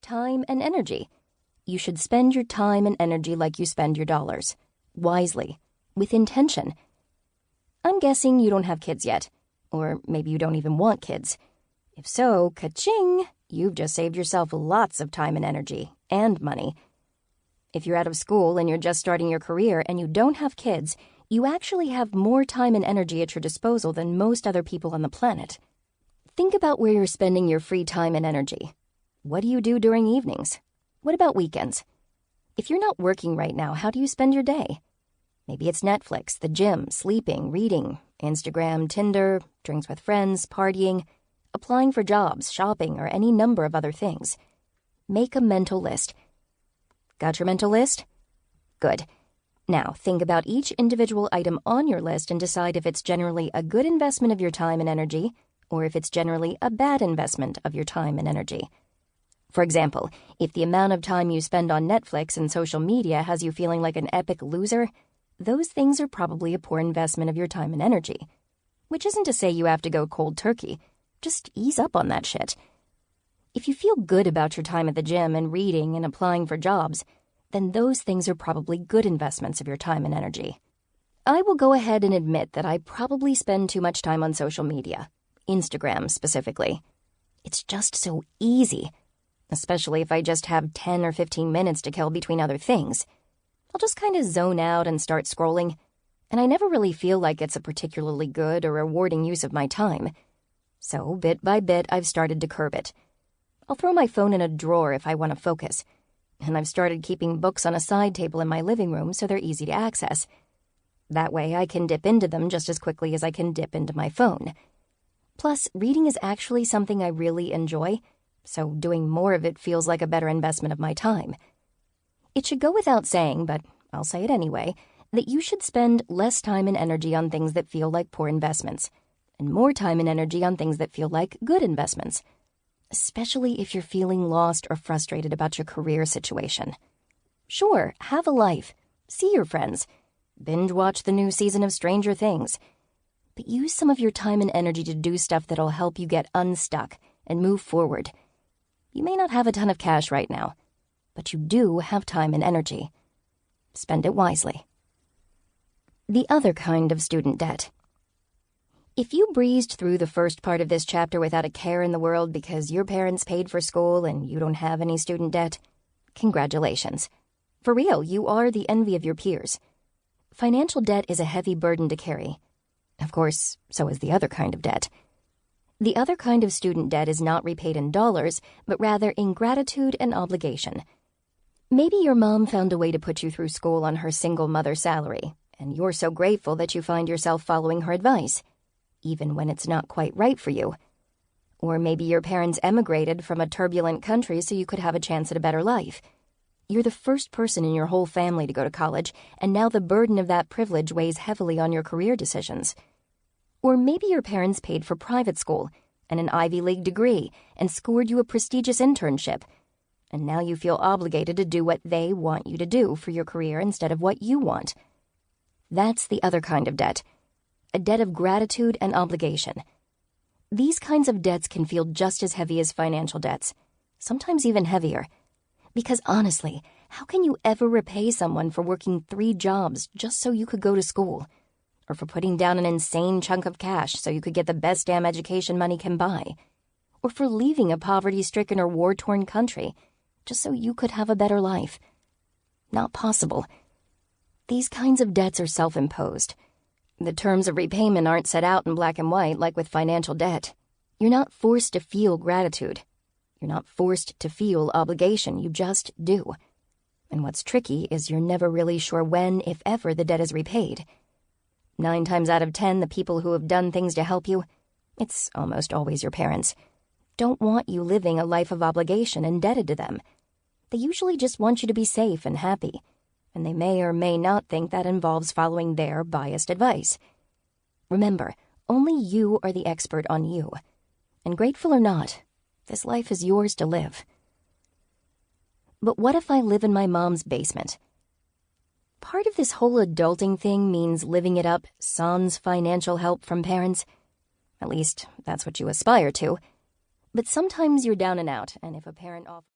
time and energy. You should spend your time and energy like you spend your dollars. Wisely. With intention. I'm guessing you don't have kids yet. Or maybe you don't even want kids. If so, ka-ching! You've just saved yourself lots of time and energy. And money. If you're out of school and you're just starting your career and you don't have kids, you actually have more time and energy at your disposal than most other people on the planet. Think about where you're spending your free time and energy. What do you do during evenings? What about weekends? If you're not working right now, how do you spend your day? Maybe it's Netflix, the gym, sleeping, reading, Instagram, Tinder, drinks with friends, partying, applying for jobs, shopping, or any number of other things. Make a mental list. Got your mental list? Good. Now, think about each individual item on your list and decide if it's generally a good investment of your time and energy, or if it's generally a bad investment of your time and energy. For example, if the amount of time you spend on Netflix and social media has you feeling like an epic loser, those things are probably a poor investment of your time and energy. Which isn't to say you have to go cold turkey. Just ease up on that shit. If you feel good about your time at the gym and reading and applying for jobs, then those things are probably good investments of your time and energy. I will go ahead and admit that I probably spend too much time on social media. Instagram, specifically. It's just so easy, especially if I just have 10 or 15 minutes to kill between other things. I'll just kind of zone out and start scrolling, and I never really feel like it's a particularly good or rewarding use of my time. So, bit by bit, I've started to curb it. I'll throw my phone in a drawer if I want to focus, and I've started keeping books on a side table in my living room so they're easy to access. That way I can dip into them just as quickly as I can dip into my phone. Plus, reading is actually something I really enjoy, so doing more of it feels like a better investment of my time. It should go without saying, but I'll say it anyway, that you should spend less time and energy on things that feel like poor investments, and more time and energy on things that feel like good investments, especially if you're feeling lost or frustrated about your career situation. Sure, have a life, see your friends, binge watch the new season of Stranger Things, but use some of your time and energy to do stuff that'll help you get unstuck and move forward. You may not have a ton of cash right now, but you do have time and energy. Spend it wisely. The other kind of student debt. If you breezed through the first part of this chapter without a care in the world because your parents paid for school and you don't have any student debt, congratulations. For real, you are the envy of your peers. Financial debt is a heavy burden to carry. Of course, so is the other kind of debt. The other kind of student debt is not repaid in dollars, but rather in gratitude and obligation. Maybe your mom found a way to put you through school on her single mother salary, and you're so grateful that you find yourself following her advice, even when it's not quite right for you. Or maybe your parents emigrated from a turbulent country so you could have a chance at a better life. You're the first person in your whole family to go to college, and now the burden of that privilege weighs heavily on your career decisions. Or maybe your parents paid for private school and an Ivy League degree and scored you a prestigious internship, and now you feel obligated to do what they want you to do for your career instead of what you want. That's the other kind of debt, a debt of gratitude and obligation. These kinds of debts can feel just as heavy as financial debts, sometimes even heavier. Because honestly, how can you ever repay someone for working 3 jobs just so you could go to school? Or for putting down an insane chunk of cash so you could get the best damn education money can buy? Or for leaving a poverty-stricken or war-torn country just so you could have a better life? Not possible. These kinds of debts are self-imposed. The terms of repayment aren't set out in black and white like with financial debt. You're not forced to feel gratitude. You're not forced to feel obligation, you just do. And what's tricky is you're never really sure when, if ever, the debt is repaid. 9 times out of 10, the people who have done things to help you, it's almost always your parents, don't want you living a life of obligation indebted to them. They usually just want you to be safe and happy, and they may or may not think that involves following their biased advice. Remember, only you are the expert on you. And grateful or not, this life is yours to live. But what if I live in my mom's basement? Part of this whole adulting thing means living it up sans financial help from parents. At least, that's what you aspire to. But sometimes you're down and out, and if a parent offers